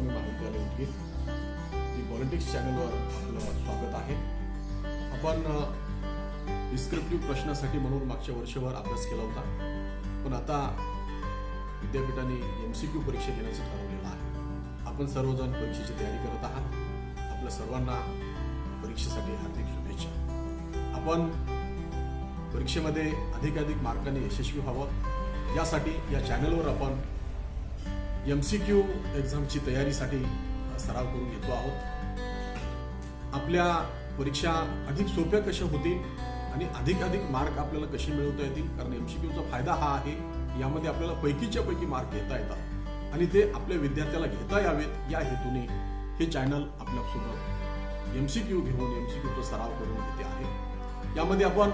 स्वामी महाविद्यालय उदगीर दी पॉलिटिक्स चॅनलवर आपलं स्वागत आहे. आपण डिस्क्रिप्टिव्ह प्रश्नासाठी म्हणून मागच्या वर्षभर अभ्यास केला होता, पण आता विद्यापीठाने MCQ परीक्षा घेण्याचं ठरवलेलं आहे. आपण सर्वजण परीक्षेची तयारी करत आहात. आपल्या सर्वांना परीक्षेसाठी हार्दिक शुभेच्छा. आपण परीक्षेमध्ये अधिकाधिक मार्कांनी यशस्वी व्हावं यासाठी या चॅनलवर आपण MCQ एक्झामची तयारीसाठी सराव करून घेतो आहोत. आपल्या परीक्षा अधिक सोप्या कशा होतील आणि अधिकाधिक मार्क आपल्याला कसे मिळवता येतील, कारण MCQचा फायदा हा आहे यामध्ये आपल्याला पैकीच्या पैकी मार्क घेता येतात आणि ते आपल्या विद्यार्थ्याला घेता यावेत या हेतूने हे चॅनल आपल्यासोबत MCQ घेऊन MCQचा सराव करून घेते आहे. यामध्ये आपण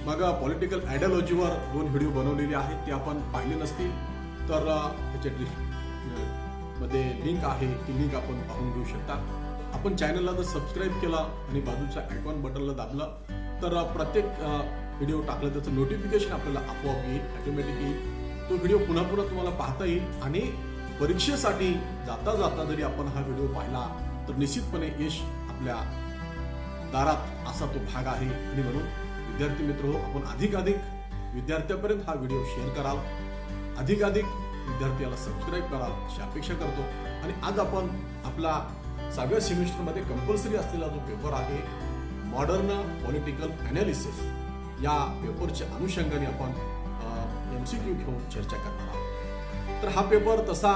मग पॉलिटिकल आयडियोलॉजीवर 2 व्हिडिओ बनवलेले आहेत. ते आपण पाहिले नसतील तर त्याच्या मध्ये लिंक आहे, ती लिंक आपण पाहून घेऊ शकता. आपण चॅनलला जर सबस्क्राईब केला आणि बाजूच्या आयकॉन बटनला दाबलं तर प्रत्येक व्हिडिओ टाकलं त्याचं नोटिफिकेशन आपल्याला आपोआप येईल, ऑटोमॅटिक येईल. तो व्हिडिओ पुन्हा पुन्हा तुम्हाला पाहता येईल आणि परीक्षेसाठी जाता जाता जरी आपण हा व्हिडिओ पाहिला तर निश्चितपणे यश आपल्या दारात असा तो भाग आहे. आणि म्हणून विद्यार्थी मित्र, आपण अधिकाधिक विद्यार्थ्यापर्यंत हा व्हिडिओ शेअर कराल, अधिकाधिक विद्यार्थ्याला सबस्क्राईब कराल अशी अपेक्षा करतो. आणि आज आपण आपला 7व्या सेमिस्टरमध्ये कंपल्सरी असलेला जो पेपर आहे मॉडर्न पॉलिटिकल अनालिसिस, या पेपरच्या अनुषंगाने आपण MCQ घेऊन चर्चा करणार आहोत. तर हा पेपर तसा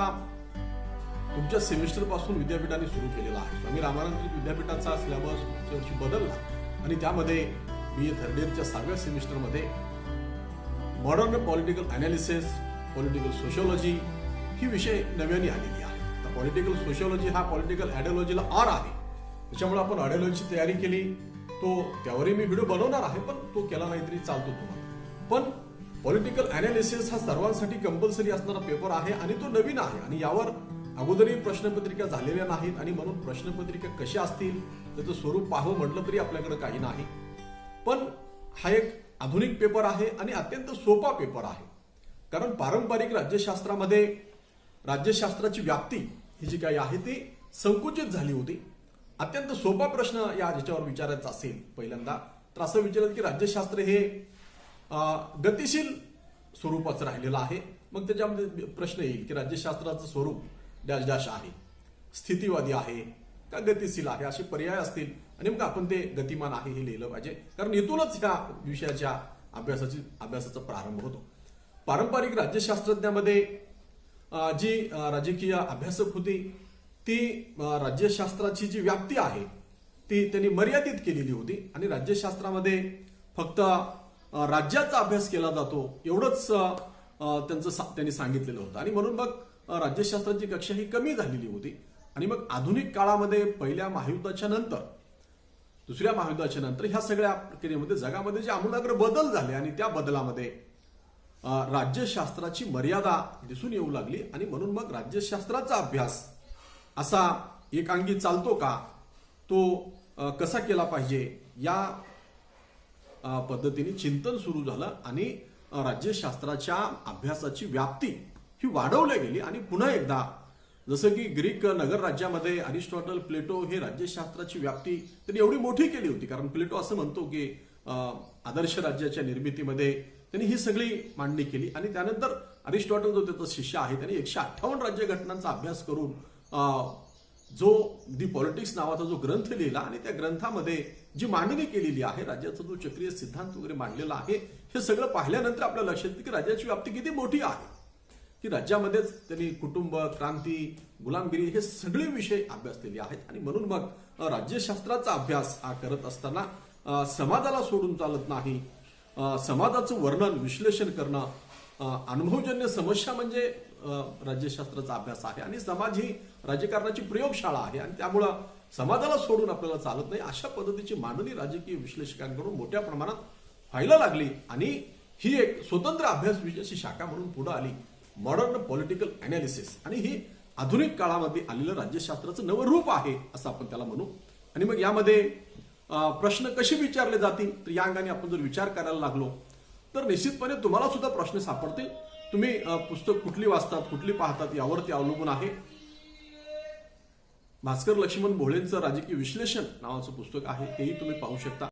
तुमच्या सेमिस्टर पासून विद्यापीठाने सुरू केलेला आहे. स्वामी रामानंद विद्यापीठाचा सिलेबस पुढच्या वर्षी बदलला आणि त्यामध्ये BA थर्ड इयरच्या 7व्या सेमिस्टरमध्ये modern political analysis, political sociology ही विषय नव्याने आलेली आहे. तर पॉलिटिकल सोशियोलॉजी हा पॉलिटिकल आयडियोलॉजीला आर आहे, त्याच्यामुळे आपण आयडियोलॉजीची तयारी केली. तो त्यावरही मी व्हिडिओ बनवणार आहे, पण तो केला नाही तरी चालतो तुम्हाला. पण पॉलिटिकल अनालिसिस हा सर्वांसाठी कंपल्सरी असणारा पेपर आहे आणि तो नवीन आहे आणि यावर अगोदरही प्रश्नपत्रिका झालेल्या नाहीत आणि म्हणून प्रश्नपत्रिका कशा असतील त्याचं स्वरूप पाहावं म्हटलं तरी आपल्याकडे काही नाही. पण हा एक आधुनिक पेपर आहे आणि अत्यंत सोपा पेपर आहे, कारण पारंपरिक राज्यशास्त्रामध्ये राज्यशास्त्राची व्याप्ती ही जी काही आहे ती संकुचित झाली होती. अत्यंत सोपा प्रश्न ज्याच्यावर विचारायचा असेल पहिल्यांदा तर असं विचारलं की राज्यशास्त्र हे गतिशील स्वरूपाचं राहिलेलं आहे. मग त्याच्यामध्ये प्रश्न येईल की राज्यशास्त्राचं स्वरूप डॅश डॅश आहे, स्थितीवादी आहे का गतिशील आहे, असे पर्याय असतील आणि मग आपण ते गतिमान आहे हे लिहिलं पाहिजे, कारण इथूनच ह्या विषयाच्या अभ्यासाचा प्रारंभ होतो. पारंपरिक राज्यशास्त्रज्ञामध्ये जी राजकीय अभ्यासक होती ती राज्यशास्त्राची जी व्याप्ती आहे ती त्यांनी मर्यादित केलेली होती आणि राज्यशास्त्रामध्ये फक्त राज्याचा अभ्यास केला जातो एवढंच त्यांनी सांगितलेलं होतं. आणि म्हणून मग राज्यशास्त्राची कक्षा ही कमी झालेली होती. आणि मग आधुनिक काळामध्ये पहिल्या महायुद्धाच्या नंतर, दुसऱ्या महायुद्धाच्या नंतर ह्या सगळ्या प्रक्रियेमध्ये जगामध्ये जे आमूलाग्र बदल झाले आणि त्या बदलामध्ये राज्यशास्त्राची मर्यादा दिसून येऊ लागली आणि म्हणून मग राज्यशास्त्राचा अभ्यास असा एकांगी चालतो का, तो कसा केला पाहिजे या पद्धतीने चिंतन सुरू झालं आणि राज्यशास्त्राच्या अभ्यासाची व्याप्ती ही वाढवली गेली. आणि पुन्हा एकदा जसं की ग्रीक नगर राज्यामध्ये अरिस्टॉटल, प्लेटो हे राज्यशास्त्राची व्याप्ती त्यांनी एवढी मोठी केली होती, कारण प्लेटो असं म्हणतो की आदर्श राज्याच्या निर्मितीमध्ये त्यांनी ही सगळी मांडणी केली. आणि त्यानंतर अरिस्टॉटल जो त्याचा शिष्य आहे त्याने 158 राज्यघटनांचा अभ्यास करून जो दी पॉलिटिक्स नावाचा जो ग्रंथ लिहिला आणि त्या ग्रंथामध्ये जी मांडणी केलेली आहे, राज्याचा जो चक्रीय सिद्धांत वगैरे मांडलेला आहे, हे सगळं पाहिल्यानंतर आपल्या लक्षात येतं की राज्याची व्याप्ती किती मोठी आहे, की राज्यामध्येच त्यांनी कुटुंब, क्रांती, गुलामगिरी हे सगळे विषय अभ्यासलेले आहेत. आणि म्हणून मग राज्यशास्त्राचा अभ्यास हा करत असताना समाजाला सोडून चालत नाही. समाजाचं वर्णन, विश्लेषण करणं, अनुभवजन्य समस्या म्हणजे राज्यशास्त्राचा अभ्यास आहे आणि समाज ही राजकारणाची प्रयोगशाळा आहे आणि त्यामुळं समाजाला सोडून आपल्याला चालत नाही. अशा पद्धतीची मांडणी राजकीय विश्लेषकांकडून मोठ्या प्रमाणात व्हायला लागली आणि ही एक स्वतंत्र अभ्यास विषयाची शाखा म्हणून पुढे आली, मॉडर्न पॉलिटिकल अनालिसिस. आणि ही आधुनिक काळामध्ये आलेलं राज्यशास्त्राचं नवं रूप आहे असं आपण त्याला म्हणू. आणि मग यामध्ये प्रश्न कसे विचारले जातील तर या अंगाने आपण जर विचार करायला लागलो तर निश्चितपणे तुम्हाला सुद्धा प्रश्न सापडतील. तुम्ही पुस्तक कुठली वाचतात, कुठली पाहतात यावर ते अवलंबून आहे. भास्कर लक्ष्मण भोळेंचं राजकीय विश्लेषण नावाचं पुस्तक आहे, हेही तुम्ही पाहू शकता.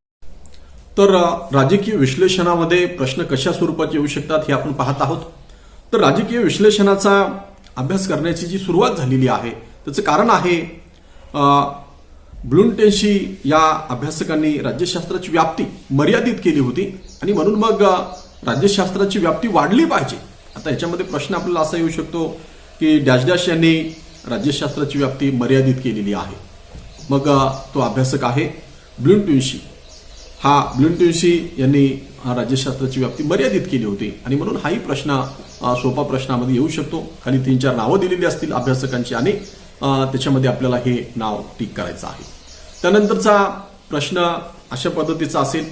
तर राजकीय विश्लेषणामध्ये प्रश्न कशा स्वरूपात येऊ शकतात हे आपण पाहत आहोत. तर राजकीय विश्लेषणाचा अभ्यास करण्याची जी सुरुवात झालेली आहे त्याचं कारण आहे ब्लूमटेन्शी या अभ्यासकांनी राज्यशास्त्राची व्याप्ती मर्यादित केली होती आणि म्हणून मग राज्यशास्त्राची व्याप्ती वाढली पाहिजे. आता याच्यामध्ये प्रश्न आपल्याला असा येऊ शकतो की डॅश डॅश यांनी राज्यशास्त्राची व्याप्ती मर्यादित केलेली आहे. मग तो अभ्यासक आहे ब्लूमटेन्शी. ब्लूमटेन्शी यांनी राज्यशास्त्राची व्याप्ती मर्यादित केली होती आणि म्हणून हाही प्रश्न सोपा प्रश्नामध्ये येऊ शकतो. खाली 3-4 नावं दिलेली असतील अभ्यासकांची आणि त्याच्यामध्ये आपल्याला हे नाव टिक करायचं आहे. त्यानंतरचा प्रश्न अशा पद्धतीचा असेल.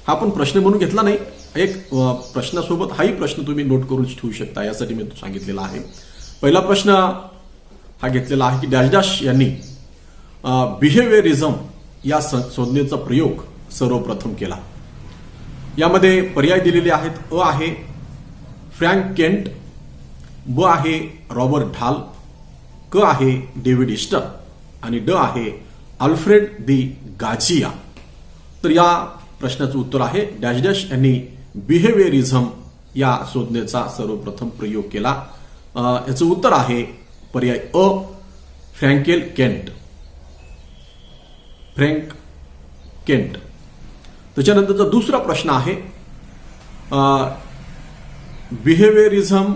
हा पण प्रश्न म्हणून घेतला नाही, एक प्रश्नासोबत हाही प्रश्न तुम्ही नोट करून ठेवू शकता, यासाठी मी सांगितलेला आहे. पहिला प्रश्न हा घेतलेला आहे की डॅश डॅश यांनी बिहेवियरिझम या संज्ञेचा प्रयोग सर्वप्रथम केला. यामध्ये पर्याय दिलेले आहेत. अ आहे फ्रँक केंट, ब आहे रॉबर्ट ढाल, क आहे डेव्हिड ईस्टन आणि ड आहे अल्फ्रेड दी गाझिया. तर या प्रश्नाचं उत्तर आहे डॅश डॅश यांनी बिहेवियरिझम या संज्ञेचा सर्वप्रथम प्रयोग केला. याचं उत्तर आहे पर्याय अ फ्रँकेल केंट. Frank Kent. त्याच्यानंतरचा दुसरा प्रश्न आहे बिहेवियरिझम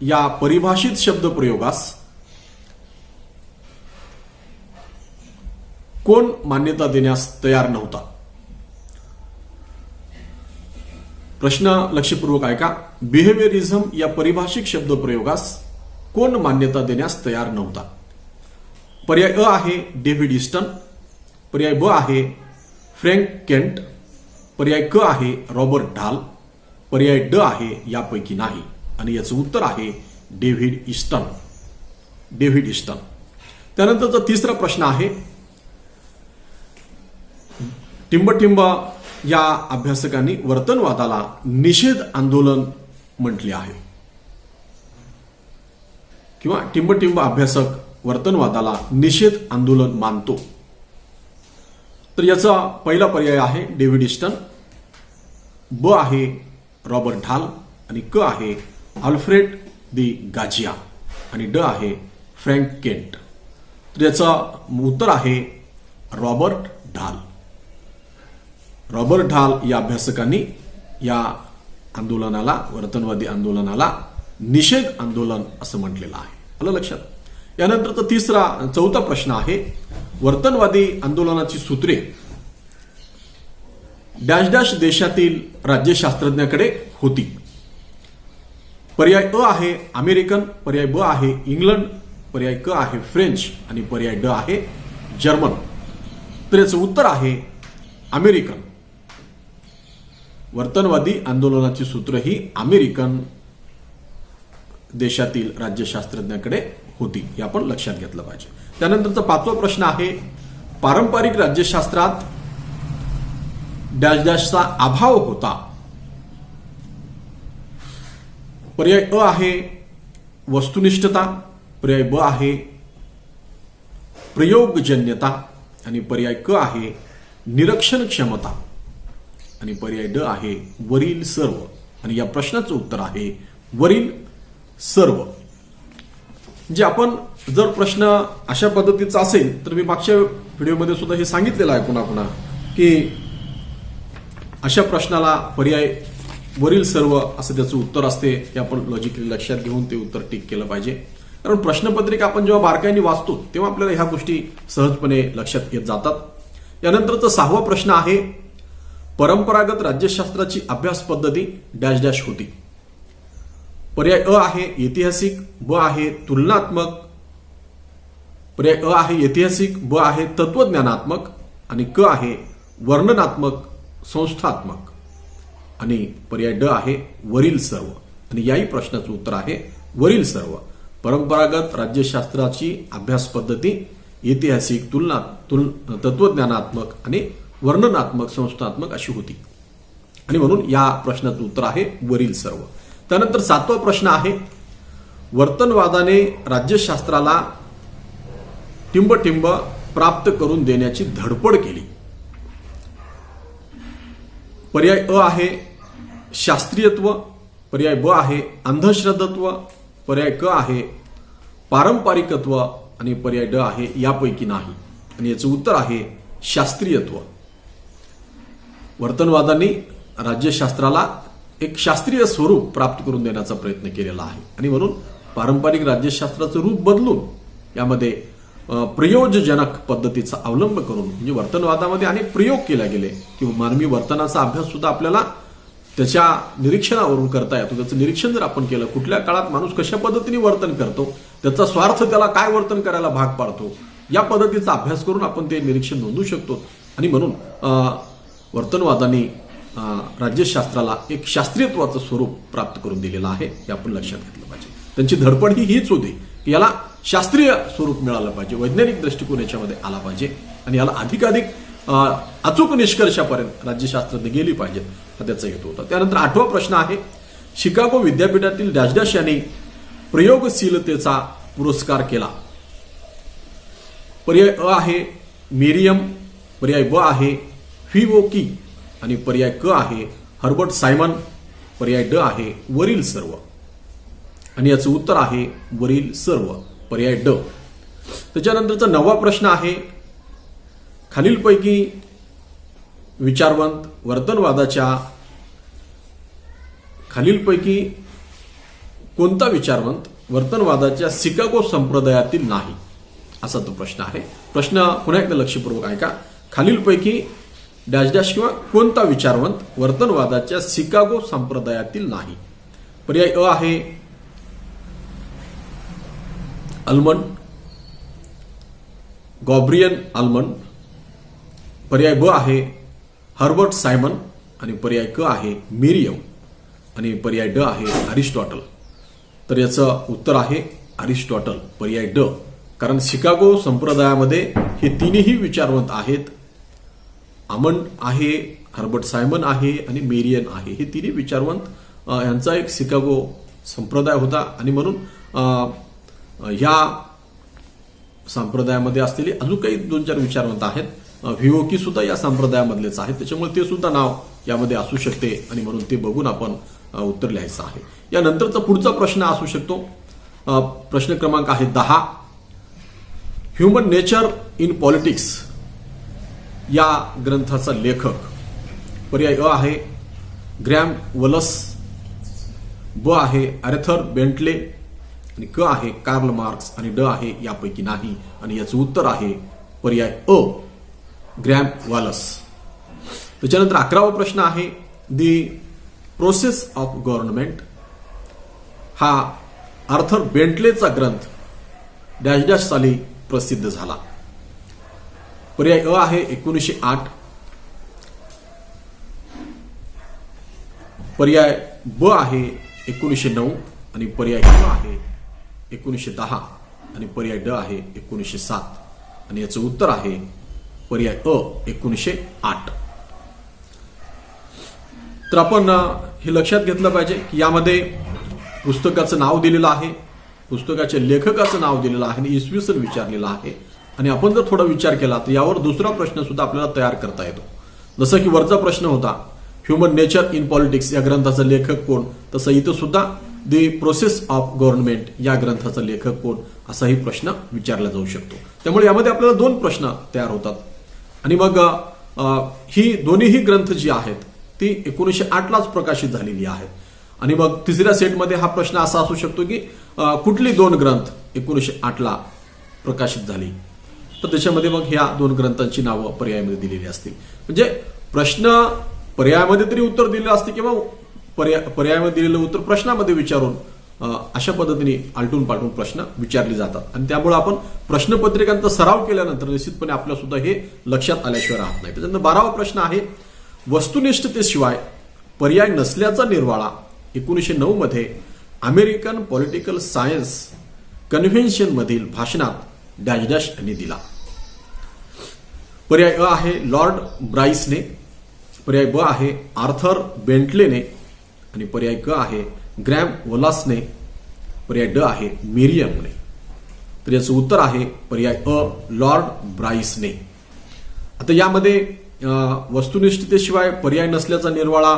या परिभाषित शब्दप्रयोगास कोण मान्यता देण्यास तयार नव्हता. प्रश्न लक्षपूर्वक ऐका. बिहेवियरिझम या परिभाषिक शब्दप्रयोगास कोण मान्यता देण्यास तयार नव्हता. पर्याय अ आहे डेव्हिड ईस्टन, पर्याय ब आहे फ्रँक केंट, पर्याय क आहे रॉबर्ट ढाल, पर्याय ड आहे यापैकी नाही आणि याचं उत्तर आहे डेव्हिड ईस्टन. David Easton. त्यानंतरचा तिसरा प्रश्न आहे टिंबटिंब या अभ्यासकांनी वर्तनवादाला निषेध आंदोलन म्हटले आहे किंवा टिंबटिंब अभ्यासक वर्तनवादाला निषेध आंदोलन मानतो. तर याचा पहिला पर्याय आहे डेव्हिड ईस्टन, ब आहे रॉबर्ट ढाल आणि क आहे अल्फ्रेड दी गाझिया आणि ड आहे फ्रँक केंट. तर याचं उत्तर आहे रॉबर्ट ढाल. रॉबर्ट ढाल या अभ्यासकांनी या आंदोलनाला, वर्तनवादी आंदोलनाला निषेध आंदोलन असं म्हटलेलं आहे. आलं लक्षात. यानंतरचा चौथा प्रश्न आहे वर्तनवादी आंदोलनाची सूत्रे डॅश डॅश देशातील राज्यशास्त्रज्ञाकडे होती. पर्याय अ आहे अमेरिकन, पर्याय ब आहे इंग्लंड, पर्याय क आहे फ्रेंच आणि पर्याय ड आहे जर्मन. तर याचं उत्तर आहे अमेरिकन. वर्तनवादी आंदोलनाची सूत्र ही अमेरिकन देशातील राज्यशास्त्रज्ञाकडे होती, हे आपण लक्षात घेतलं पाहिजे. त्यानंतरचा पाचवा प्रश्न आहे पारंपरिक राज्यशास्त्रात डॅश डॅशचा अभाव होता. पर्याय अ आहे वस्तुनिष्ठता, पर्याय ब आहे प्रयोगजन्यता आणि पर्याय क आहे निरीक्षण क्षमता आणि पर्याय ड आहे वरील सर्व. आणि या प्रश्नाचं उत्तर आहे वरील सर्व. जे आपण जर प्रश्न अशा पद्धतीचा असेल तर मी मागच्या व्हिडिओमध्ये सुद्धा हे सांगितलेलं आहे पुन्हा की अशा प्रश्नाला पर्याय वरील सर्व असं त्याचं उत्तर असते. हे आपण लॉजिकली लक्षात घेऊन ते उत्तर टिक केलं पाहिजे. कारण प्रश्नपत्रिका आपण जेव्हा बारकाईने वाचतो तेव्हा आपल्याला ह्या गोष्टी सहजपणे लक्षात येत जातात. यानंतरचा सहावा प्रश्न आहे परंपरागत राज्यशास्त्राची अभ्यास पद्धती डॅश डॅश होती. पर्याय अ आहे ऐतिहासिक, ब आहे तुलनात्मक, पर्याय अ आहे ऐतिहासिक, ब आहे तत्वज्ञानात्मक आणि क आहे वर्णनात्मक संस्थात्मक आणि पर्याय ड आहे वरील सर्व. आणि याही प्रश्नाचं उत्तर आहे वरील सर्व. परंपरागत राज्यशास्त्राची अभ्यास पद्धती ऐतिहासिक, तत्वज्ञानात्मक आणि वर्णनात्मक संस्थात्मक अशी होती आणि म्हणून या प्रश्नाचं उत्तर आहे वरील सर्व. त्यानंतर सातवा प्रश्न आहे वर्तनवादाने राज्यशास्त्राला टिंबटिंब प्राप्त करून देण्याची धडपड केली. पर्याय अ आहे शास्त्रीयत्व, पर्याय ब आहे अंधश्रद्धत्व, पर्याय क आहे पारंपरिकत्व आणि पर्याय ड आहे यापैकी नाही. आणि याचं उत्तर आहे शास्त्रीयत्व. वर्तनवादांनी राज्यशास्त्राला एक शास्त्रीय स्वरूप प्राप्त करून देण्याचा प्रयत्न केलेला आहे आणि म्हणून पारंपरिक राज्यशास्त्राचं रूप बदलून यामध्ये प्रयोजनक पद्धतीचा अवलंब करून म्हणजे वर्तनवादामध्ये अनेक प्रयोग केले गेले किंवा मानवी वर्तनाचा अभ्यास सुद्धा आपल्याला त्याच्या निरीक्षणावरून करता येतो. त्याचं निरीक्षण जर आपण केलं, कुठल्या काळात माणूस कशा पद्धतीने वर्तन करतो, त्याचा स्वार्थ त्याला काय वर्तन करायला भाग पाडतो, या पद्धतीचा अभ्यास करून आपण ते निरीक्षण नोंदवू शकतो. आणि म्हणून वर्तनवादांनी राज्यशास्त्राला एक शास्त्रीयत्वाचं स्वरूप प्राप्त करून दिलेलं आहे, हे आपण लक्षात घेतलं पाहिजे. त्यांची धडपड हीच होती की याला शास्त्रीय स्वरूप मिळालं पाहिजे, वैज्ञानिक दृष्टिकोन याच्यामध्ये आला पाहिजे आणि याला अधिकाधिक अचूक निष्कर्षापर्यंत राज्यशास्त्रज्ञ गेली पाहिजेत, हा त्याचा हेतू होता. त्यानंतर 8वा प्रश्न आहे शिकागो विद्यापीठातील डॅश डॅश यांनी प्रयोगशीलतेचा पुरस्कार केला. पर्याय अ आहे मेरियम, पर्याय ब आहे व्हिवोकी आणि पर्याय क आहे हर्बर्ट सायमन, पर्याय ड आहे वरील सर्व. आणि याचं उत्तर आहे वरील सर्व, पर्याय ड. त्याच्यानंतरचा 9वा प्रश्न आहे खालीलपैकी विचारवंत वर्तनवादाच्या खालीलपैकी कोणता विचारवंत वर्तनवादाच्या शिकागो संप्रदायातील नाही, असा तो प्रश्न आहे. प्रश्न पुन्हा एकदा लक्षपूर्वक ऐका. खालीलपैकी डॅश डॅश किंवा कोणता विचारवंत वर्तनवादाच्या शिकागो संप्रदायातील नाही. पर्याय अ आहे अल्मंड, गॉब्रियन अल्मंड, पर्याय ब आहे हर्बर्ट सायमन आणि पर्याय क आहे मेरियम आणि पर्याय ड आहे अरिस्टॉटल. तर याचं उत्तर आहे अरिस्टॉटल, पर्याय ड. कारण शिकागो संप्रदायामध्ये हे तिन्ही विचारवंत आहेत. आमंड आहे, हर्बर्ट सायमन आहे आणि मेरियन आहे. हे तिन्ही विचारवंत यांचा एक शिकागो संप्रदाय होता आणि म्हणून ह्या संप्रदायामध्ये असलेले अजून काही 2-4 विचारवंत आहेत. व्हिवोकी सुद्धा या संप्रदायामधलेच आहेत, त्याच्यामुळे ते सुद्धा नाव यामध्ये असू शकते आणि म्हणून ते बघून आपण उत्तर लिहायचं आहे. यानंतरचा पुढचा प्रश्न असू शकतो. प्रश्न क्रमांक आहे 10. ह्युमन नेचर इन पॉलिटिक्स या ग्रंथाचा लेखक. पर्याय अ आहे ग्रॅम वलस, ब आहे आर्थर बेंटले आणि क आहे कार्ल मार्क्स आणि ड आहे यापैकी नाही. आणि याचं उत्तर आहे पर्याय अ ग्रॅम वॉलस. त्याच्यानंतर 11वा प्रश्न आहे दी प्रोसेस ऑफ गव्हर्नमेंट हा आर्थर बेंटलेचा ग्रंथ डॅश डॅश साली प्रसिद्ध झाला. पर्याय अ आहे 1908, पर्याय ब आहे 1909 आणि पर्याय क आहे 1910 आणि पर्याय ड आहे 1907 आणि याचं उत्तर आहे पर्याय अ 1908. तर आपण हे लक्षात घेतलं पाहिजे की यामध्ये पुस्तकाचं नाव दिलेलं आहे, पुस्तकाच्या लेखकाचं नाव दिलेलं आहे आणि इसवी सन विचारलेलं आहे. आणि आपण जर थोडा विचार केला तर यावर दुसरा प्रश्न सुद्धा आपल्याला तयार करता येतो. जसं की वरचा प्रश्न होता ह्युमन नेचर इन पॉलिटिक्स या ग्रंथाचा लेखक कोण, तसं इथं सुद्धा दी प्रोसेस ऑफ गव्हर्नमेंट या ग्रंथाचा लेखक कोण असाही प्रश्न विचारला जाऊ शकतो. त्यामुळे यामध्ये आपल्याला 2 प्रश्न तयार होतात. आणि मग ही दोन्हीही ग्रंथ जी आहेत ती 1908लाच प्रकाशित झालेली आहेत. आणि मग तिसऱ्या सेटमध्ये हा प्रश्न असा असू शकतो की कुठली 2 ग्रंथ 1908ला प्रकाशित झाली, तर त्याच्यामध्ये मग ह्या 2 ग्रंथांची नावं पर्यायामध्ये दिलेली असतील. म्हणजे प्रश्न पर्यायामध्ये तरी उत्तर दिलेलं असते किंवा पर्यायामध्ये दिलेलं उत्तर प्रश्नामध्ये विचारून अशा पद्धतीने आलटून पालटून प्रश्न विचारले जातात. आणि त्यामुळे आपण प्रश्नपत्रिकांचा सराव केल्यानंतर निश्चितपणे आपल्या सुद्धा हे लक्षात आल्याशिवाय राहत नाही. त्याच्यानंतर 12वा प्रश्न आहे वस्तुनिष्ठतेशिवाय पर्याय नसल्याचा निर्वाळा 1909 मध्ये अमेरिकन पॉलिटिकल सायन्स कन्व्हेन्शन मधील भाषणात डॅश डॅश यांनी दिला. पर्याय अ आहे लॉर्ड ब्राइसने, पर्याय ब आहे आर्थर बेंटलेने आणि पर्याय क आहे ग्रॅम वॉलसने, पर्याय ड आहे मिरियमने. तर याचं उत्तर आहे पर्याय अ लॉर्ड ब्राईसने. आता यामध्ये वस्तुनिष्ठतेशिवाय पर्याय नसल्याचा निर्वाळा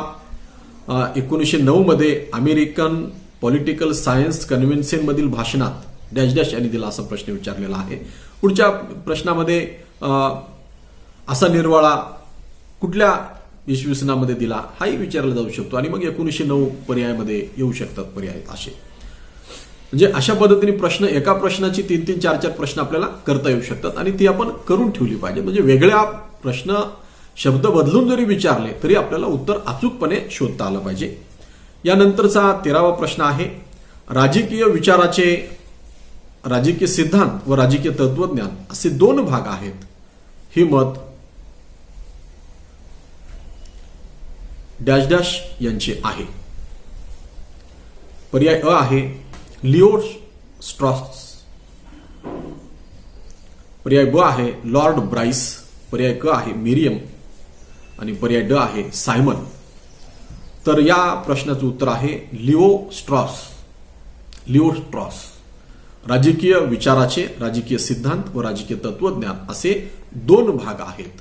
1909 मध्ये अमेरिकन पॉलिटिकल सायन्स कन्व्हेन्शन मधील भाषणात डॅश डॅश यांनी दिला असा प्रश्न विचारलेला आहे. पुढच्या प्रश्नामध्ये असा निर्वाळा कुठल्या इसवी दिला हाही विचारला जाऊ शकतो आणि मग 1909 पर्यायामध्ये येऊ शकतात पर्याय असे. म्हणजे अशा पद्धतीने प्रश्न एका प्रश्नाची 3-3, 4-4 प्रश्न आपल्याला करता येऊ शकतात आणि ती आपण करून ठेवली पाहिजे. म्हणजे वेगळ्या प्रश्न शब्द बदलून जरी विचारले तरी आपल्याला उत्तर अचूकपणे शोधता आलं पाहिजे. यानंतरचा 13वा प्रश्न आहे राजकीय विचाराचे राजकीय सिद्धांत व राजकीय तत्वज्ञान असे 2 भाग आहेत. हे मत डॅश डॅश यांचे आहे. पर्याय अ आहे लिओ स्ट्रॉस, पर्याय ब आहे लॉर्ड ब्राईस, पर्याय क आहे मिरियम आणि पर्याय ड आहे सायमन. तर या प्रश्नाचं उत्तर आहे लिओ स्ट्रॉस. लिओ स्ट्रॉस राजकीय विचाराचे राजकीय सिद्धांत व राजकीय तत्वज्ञान असे 2 भाग आहेत.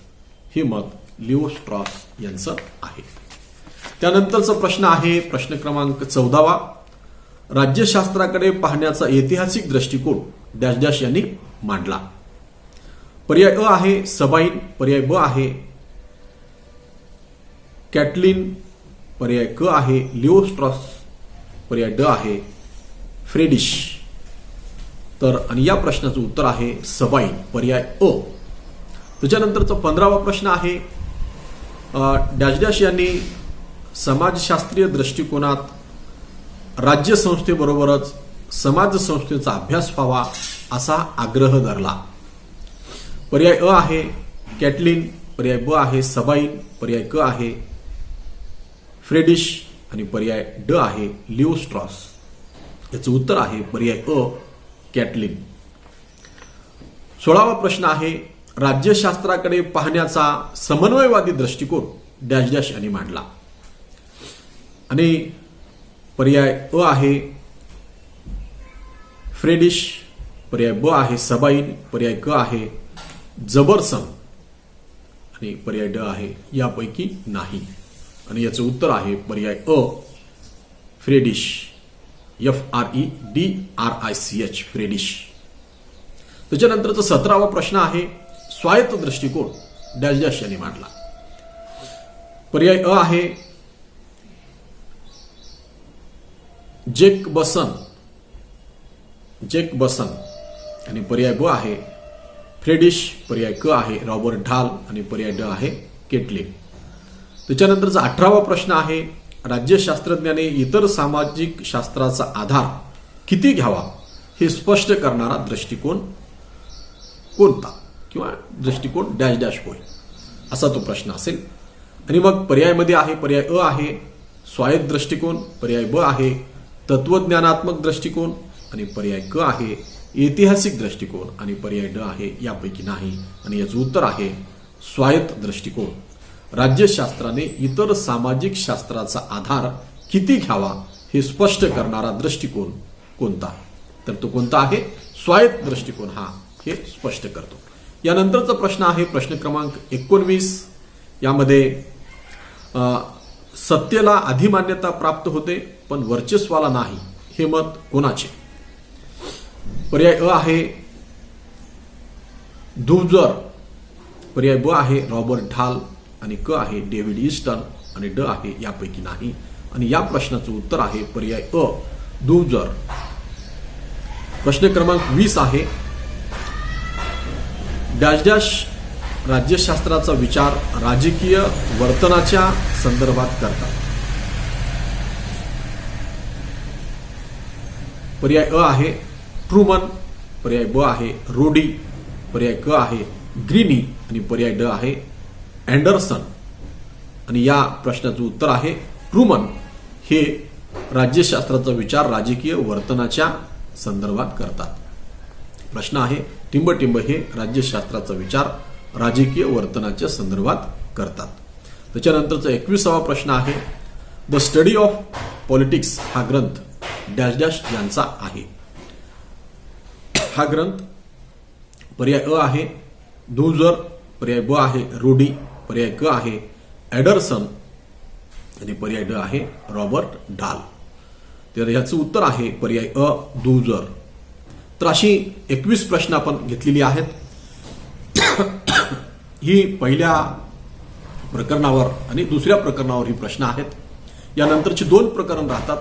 हे मत लिओ स्ट्रॉस यांचं आहे. त्यानंतरचा प्रश्न आहे प्रश्न क्रमांक 14वा राज्यशास्त्राकडे पाहण्याचा ऐतिहासिक दृष्टिकोन डॅश डॅश यांनी मांडला. पर्याय अ आहे सबाइन, पर्याय ब आहे कॅटलिन, पर्याय क आहे लिओ स्ट्रॉस, पर्याय ड आहे फ्रेडिश. तर आणि या प्रश्नाचं उत्तर आहे सबाइन, पर्याय अ. त्याच्यानंतरचा 15वा प्रश्न आहे डॅश डॅश यांनी समाजशास्त्रीय दृष्टिकोनात राज्यसंस्थेबरोबरच समाजसंस्थेचा अभ्यास व्हावा असा आग्रह धरला. पर्याय अ आहे कॅटलिन, पर्याय ब आहे सबाइन, पर्याय क आहे फ्रेडिश आणि पर्याय ड आहे लिओ स्ट्रॉस. याचं उत्तर आहे पर्याय अ कॅटलिन. 16वा प्रश्न आहे राज्यशास्त्राकडे पाहण्याचा समन्वयवादी दृष्टिकोन डॅश डॅश यांनी मांडला आणि पर्याय अ आहे फ्रेडिश, पर्याय ब आहे सबाइन, पर्याय क आहे जबरसन आणि पर्याय ड आहे यापैकी नाही. आणि याचं उत्तर आहे पर्याय अ फ्रेडिश, FREDRICH फ्रेडिश. त्याच्यानंतरचा 17वा प्रश्न आहे स्वायत्त दृष्टिकोन डॅश डॅश यांनी मांडला. पर्याय अ आहे जेक बसन आणि पर्याय ब आहे फ्रेडिश, पर्याय क आहे रॉबर्ट ढाल आणि पर्याय ड आहे केटलिन. त्याच्यानंतरचा 18वा प्रश्न आहे राज्यशास्त्रज्ञाने इतर सामाजिक शास्त्राचा आधार किती घ्यावा हे स्पष्ट करणारा दृष्टिकोन कोणता किंवा दृष्टिकोन डॅश डॅश होय असा तो प्रश्न असेल. आणि मग पर्यायमध्ये आहे पर्याय अ आहे स्वायत्त दृष्टिकोन, पर्याय ब आहे तत्वज्ञानात्मक दृष्टिकोन आणि पर्याय क आहे ऐतिहासिक दृष्टिकोन आणि पर्याय ड आहे यापैकी नाही. आणि याचं उत्तर आहे स्वायत्त दृष्टिकोन. राज्यशास्त्राने इतर सामाजिक शास्त्राचा आधार किती घ्यावा हे स्पष्ट करणारा दृष्टिकोन कोणता, तर तो कोणता आहे स्वायत्त दृष्टिकोन हा हे स्पष्ट करतो. यानंतरचा प्रश्न आहे प्रश्न क्रमांक 19. यामध्ये सत्तेला अधिमान्यता प्राप्त होते पण वर्चस्वाला नाही हे मत कोणाचे. पर्याय अ आहे दुवजर, पर्याय ब आहे रॉबर्ट ढाल आणि क आहे डेव्हिड ईस्टन आणि ड आहे यापैकी नाही. आणि या प्रश्नाचं उत्तर आहे पर्याय अ दुवजर. प्रश्न क्रमांक 20 आहे डॅश डॅश राज्यशास्त्राचा विचार राजकीय वर्तनाच्या संदर्भात करतात. पर्याय अ आहे ट्रूमन, पर्याय ब आहे रोडी, पर्याय क आहे ग्रीनी आणि पर्याय ड आहे अँडरसन. आणि या प्रश्नाचं उत्तर आहे ट्रूमन हे राज्यशास्त्राचा विचार राजकीय वर्तनाच्या संदर्भात करतात. प्रश्न आहे टिंबटिंब हे राज्यशास्त्राचा विचार राजकीय वर्तनाच्या संदर्भात करतात. त्याच्यानंतरचा 21वा प्रश्न आहे द स्टडी ऑफ पॉलिटिक्स हा ग्रंथ डॅश डॅश यांचा आहे. हा ग्रंथ पर्याय अ आहे डूझर, पर्याय ब आहे रूडी, पर्याय क आहे एडरसन आणि पर्याय ड आहे रॉबर्ट डाल. तर याचं उत्तर आहे पर्याय अ डूझर. तर अशी 21 प्रश्न आपण घेतलेली आहेत. ही पहिल्या प्रकरणावर आणि दुसऱ्या प्रकरणावर ही प्रश्न आहेत. यानंतरची 2 प्रकरण राहतात,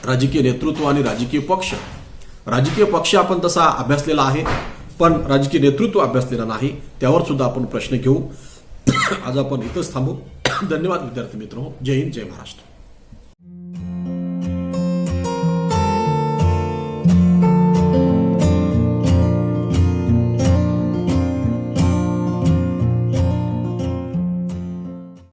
राजकीय नेतृत्व आणि राजकीय पक्ष. राजकीय पक्ष आपण तसा अभ्यासलेला आहे, पण राजकीय नेतृत्व अभ्यासलेला नाही. त्यावर सुद्धा आपण प्रश्न घेऊ. आज आपण इथंच थांबू. धन्यवाद विद्यार्थी मित्रांनो. जय हिंद, जय महाराष्ट्र.